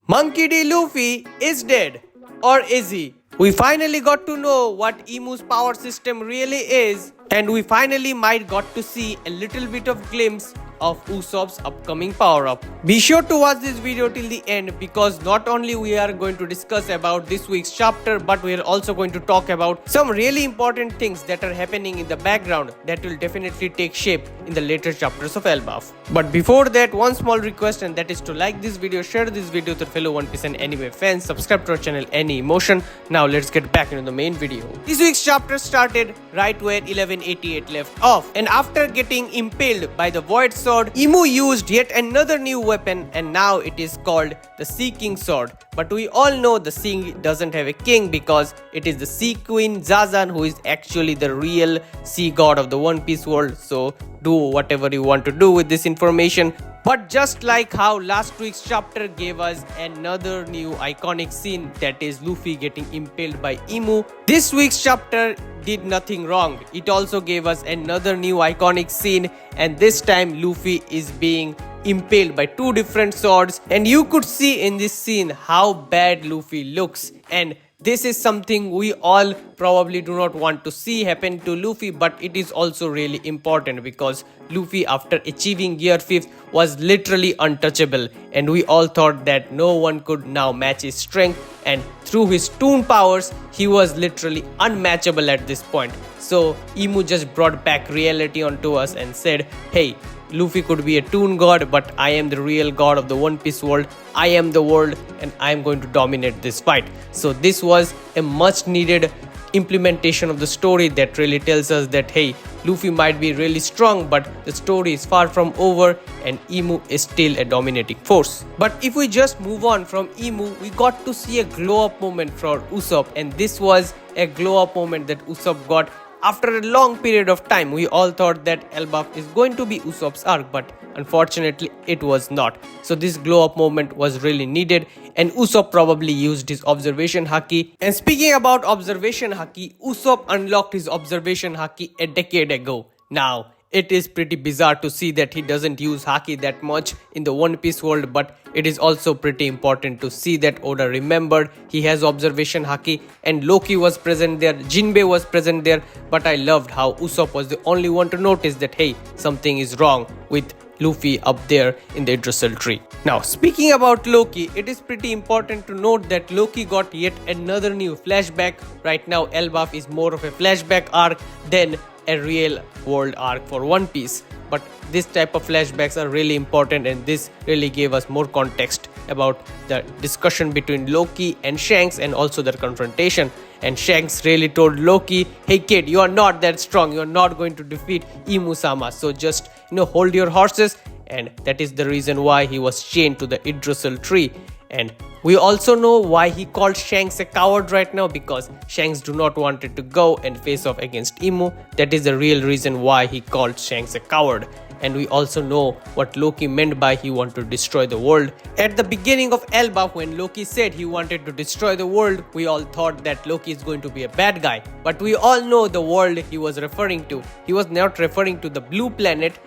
Monkey D. Luffy is dead. Or is he? We finally got to know what Imu's power system really is, and we finally might got to see a little bit of glimpse of Usopp's upcoming power-up. Be sure to watch this video till the end, because not only we are going to discuss about this week's chapter, but we are also going to talk about some really important things that are happening in the background that will definitely take shape in the later chapters of Elbaf. But before that, one small request, and that is to like this video, share this video to fellow One Piece and anime fans, subscribe to our channel Any Emotion. Now let's get back into the main video. This week's chapter started right where 1188 left off, and after getting impaled by the Void Sword, Imu used yet another new weapon, and now it is called the Sea King Sword. But we all know the sea doesn't have a king, because it is the Sea Queen Zazan who is actually the real sea god of the One Piece world. So do whatever you want to do with this information. But just like how last week's chapter gave us another new iconic scene, that is Luffy getting impaled by Imu, this week's chapter did nothing wrong. It also gave us another new iconic scene, and this time Luffy is being impaled by two different swords, and you could see in this scene how bad Luffy looks, and this is something we all probably do not want to see happen to Luffy, but it is also really important because Luffy, after achieving Gear 5th, was literally untouchable, and we all thought that no one could now match his strength, and through his toon powers, he was literally unmatchable at this point. So Imu just brought back reality onto us and said, hey, Luffy could be a toon god, but I am the real god of the One Piece world. I am the world, and I am going to dominate this fight. So this was a much needed implementation of the story that really tells us that, hey, Luffy might be really strong, but the story is far from over, and Imu is still a dominating force. But if we just move on from Imu, we got to see a glow up moment for Usopp, and this was a glow up moment that Usopp got after a long period of time. We all thought that Elbaf is going to be Usopp's arc, but unfortunately it was not. So this glow up moment was really needed, and Usopp probably used his observation haki. And speaking about observation haki, Usopp unlocked his observation haki a decade ago. Now, it is pretty bizarre to see that he doesn't use haki that much in the One Piece world, but it is also pretty important to see that Oda remembered he has observation haki, and Loki was present there, Jinbei was present there, but I loved how Usopp was the only one to notice that, hey, something is wrong with Luffy up there in the Yggdrasil tree. Now, speaking about Loki, it is pretty important to note that Loki got yet another new flashback. Right now, Elbaf is more of a flashback arc than a real world arc for One Piece, but this type of flashbacks are really important, and this really gave us more context about the discussion between Loki and Shanks, and also their confrontation. And Shanks really told Loki, hey kid, you are not that strong, you are not going to defeat Imu-sama, so just hold your horses. And that is the reason why he was chained to the Yggdrasil tree. And we also know why he called Shanks a coward right now, because Shanks do not wanted to go and face off against Imu. That is the real reason why he called Shanks a coward. And we also know what Loki meant by he wanted to destroy the world. At the beginning of Elbaf, when Loki said he wanted to destroy the world, we all thought that Loki is going to be a bad guy. But we all know the world he was referring to. He was not referring to the blue planet.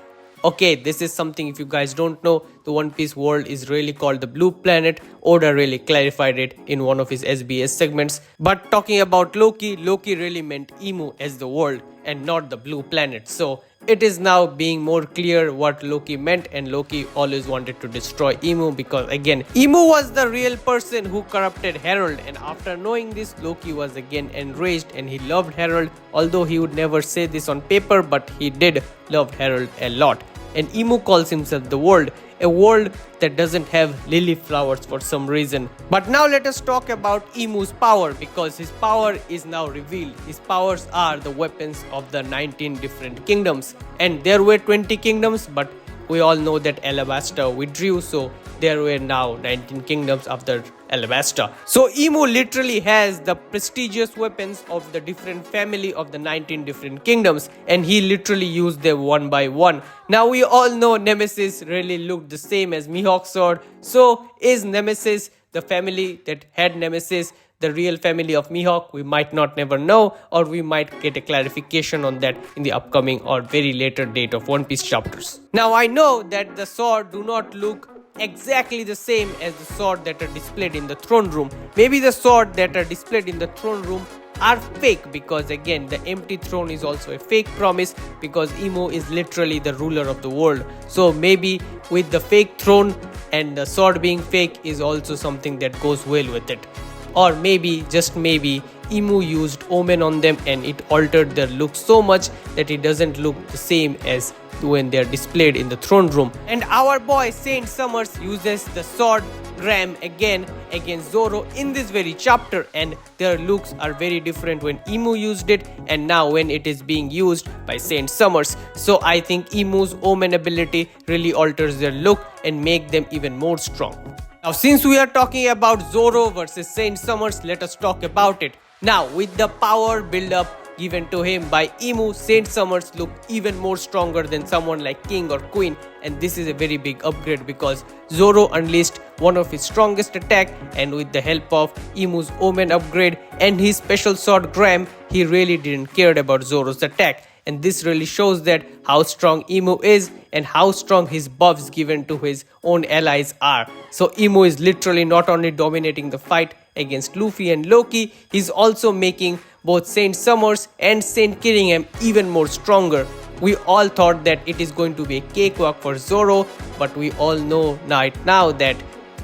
Okay, this is something, if you guys don't know, the One Piece world is really called the Blue Planet. Oda really clarified it in one of his SBS segments. But talking about Loki, Loki really meant Imu as the world and not the Blue Planet. So it is now being more clear what Loki meant, and Loki always wanted to destroy Imu, because again, Imu was the real person who corrupted Herald, and after knowing this, Loki was again enraged, and he loved Herald, although he would never say this on paper, but he did love Herald a lot. And Imu calls himself the world, a world that doesn't have lily flowers for some reason. But now let us talk about Imu's power, because his power is now revealed. His powers are the weapons of the 19 different kingdoms, and there were 20 kingdoms, but we all know that Alabasta withdrew, so there were now 19 kingdoms after Alabasta. So Imu literally has the prestigious weapons of the different family of the 19 different kingdoms, and he literally used them one by one. Now we all know Nemesis really looked the same as Mihawk's sword. So is Nemesis the family that had Nemesis the real family of Mihawk? We might not never know, or we might get a clarification on that in the upcoming or very later date of One Piece chapters. Now I know that the sword do not look exactly the same as the sword that are displayed in the throne room. Maybe the sword that are displayed in the throne room are fake, because again the empty throne is also a fake promise, because Emu is literally the ruler of the world. So maybe with the fake throne and the sword being fake is also something that goes well with it. Or maybe, just maybe, Emu used omen on them and it altered their look so much that it doesn't look the same as when they are displayed in the throne room. And our boy Saint Summers uses the sword Graham again against Zoro in this very chapter, and their looks are very different when Emu used it and now when it is being used by Saint Summers. So I think Emu's omen ability really alters their look and make them even more strong. Now since we are talking about Zoro versus Saint Summers, let us talk about it. Now with the power build up given to him by Emu, Saint Summers look even more stronger than someone like King or Queen, and this is a very big upgrade because Zoro unleashed one of his strongest attack, and with the help of Emu's omen upgrade and his special sword Graham, he really didn't care about Zoro's attack. And this really shows that how strong Emu is and how strong his buffs given to his own allies are. So Emu is literally not only dominating the fight against Luffy and Loki, he's also making both Saint Summers and Saint Killingham even more stronger. We all thought that it is going to be a cakewalk for Zoro, but we all know right now that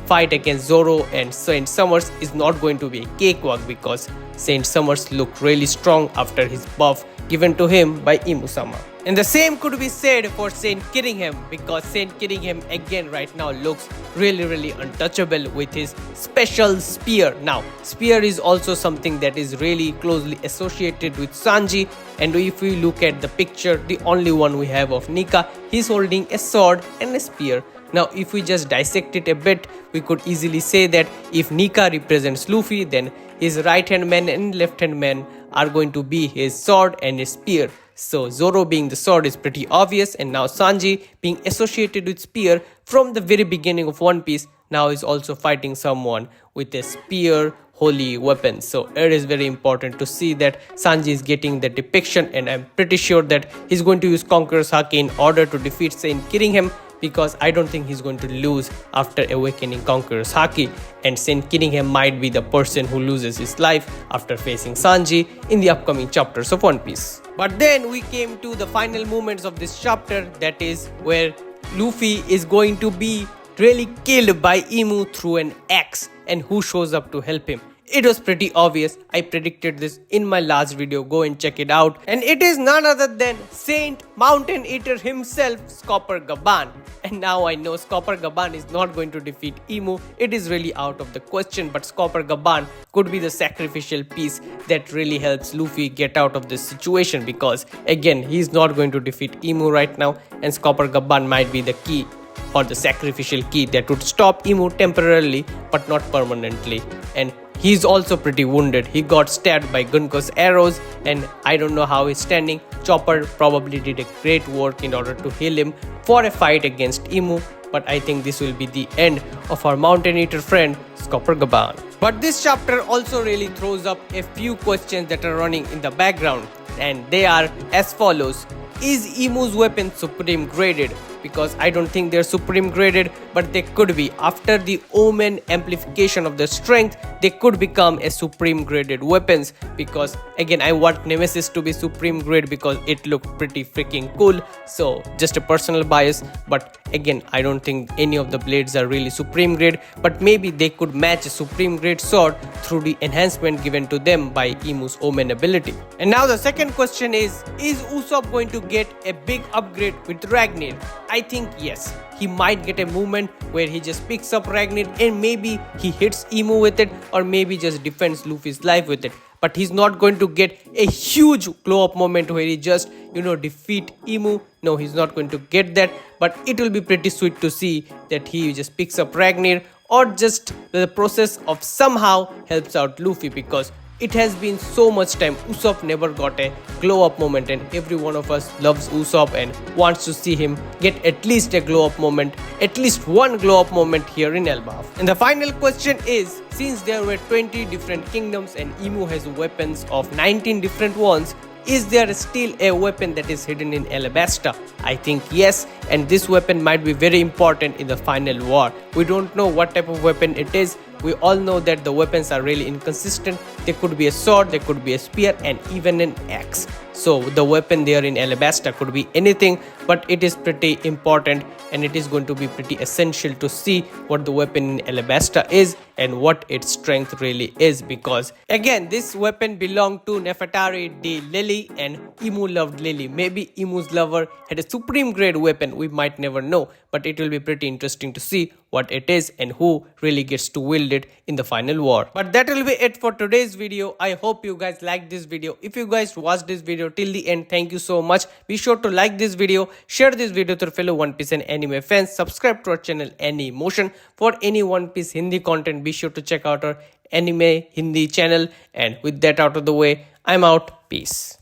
fight against Zoro and Saint Summers is not going to be a cakewalk, because Saint Summers looked really strong after his buff given to him by Emu-sama. And the same could be said for Saint Killingham, because Saint Killingham again right now looks really untouchable with his special spear. Now spear is also something that is really closely associated with Sanji, and if we look at the picture, the only one we have of Nika, he's holding a sword and a spear. Now if we just dissect it a bit, we could easily say that if Nika represents Luffy, then his right hand man and left hand man are going to be his sword and his spear. So Zoro being the sword is pretty obvious, and now Sanji being associated with spear from the very beginning of One Piece now is also fighting someone with a spear holy weapon. So it is very important to see that Sanji is getting the depiction, and I'm pretty sure that he's going to use Conqueror's Haki in order to defeat Saint Killingham, because I don't think he's going to lose after awakening Conqueror's Haki, and Saint Killingham might be the person who loses his life after facing Sanji in the upcoming chapters of One Piece. But then we came to the final moments of this chapter, that is where Luffy is going to be really killed by Emu through an axe, and who shows up to help him? It was pretty obvious. I predicted this in my last video, go and check it out. And it is none other than Saint Mountain Eater himself, Scopper Gaban. And now I know Scopper Gaban is not going to defeat Emu. It is really out of the question, but Scopper Gaban could be the sacrificial piece that really helps Luffy get out of this situation, because again, he's not going to defeat Emu right now, and Scopper Gaban might be the key, or the sacrificial key that would stop Emu temporarily but not permanently. And he's also pretty wounded. He got stabbed by Gunko's arrows, and I don't know how he's standing. Chopper probably did a great work in order to heal him for a fight against Emu, but I think this will be the end of our Mountain Eater friend Scopper Gaban. But this chapter also really throws up a few questions that are running in the background, and they are as follows. Is Emu's weapon supreme graded? Because I don't think they're supreme graded, but they could be. After the omen amplification of the strength, they could become a supreme graded weapons, because again, I want Nemesis to be supreme grade because it looked pretty freaking cool. So just a personal bias, but again, I don't think any of the blades are really supreme grade, but maybe they could match a supreme grade sword through the enhancement given to them by Emu's omen ability. And now the second question is Usopp going to get a big upgrade with Ragnir? I think yes. He might get a movement where he just picks up Ragnir and maybe he hits Emu with it, or maybe just defends Luffy's life with it. But he's not going to get a huge glow up moment where he just, defeat Emu. No, he's not going to get that. But it will be pretty sweet to see that he just picks up Ragnir, or just the process of somehow helps out Luffy, because it has been so much time Usopp never got a glow up moment, and every one of us loves Usopp and wants to see him get at least a glow up moment, at least one glow up moment here in Elbaf. And the final question is, since there were 20 different kingdoms and Emu has weapons of 19 different ones, is there still a weapon that is hidden in Alabasta? I think yes, and this weapon might be very important in the final war. We don't know what type of weapon it is. We all know that the weapons are really inconsistent. There could be a sword, there could be a spear, and even an axe. So the weapon there in Alabasta could be anything, but it is pretty important, and it is going to be pretty essential to see what the weapon in Alabasta is and what its strength really is, because again this weapon belonged to Nefertari de Lily, and Emu loved Lily. Maybe Emu's lover had a supreme grade weapon, we might never know, but it will be pretty interesting to see what it is and who really gets to wield it in the final war. But that will be it for today's video. I hope you guys liked this video. If you guys watched this video till the end, thank you so much. Be sure to like this video, share this video to your fellow One Piece and anime fans, subscribe to our channel Any Motion for any One Piece Hindi content. Be sure to check out our anime Hindi channel, and with that out of the way, I'm out. Peace.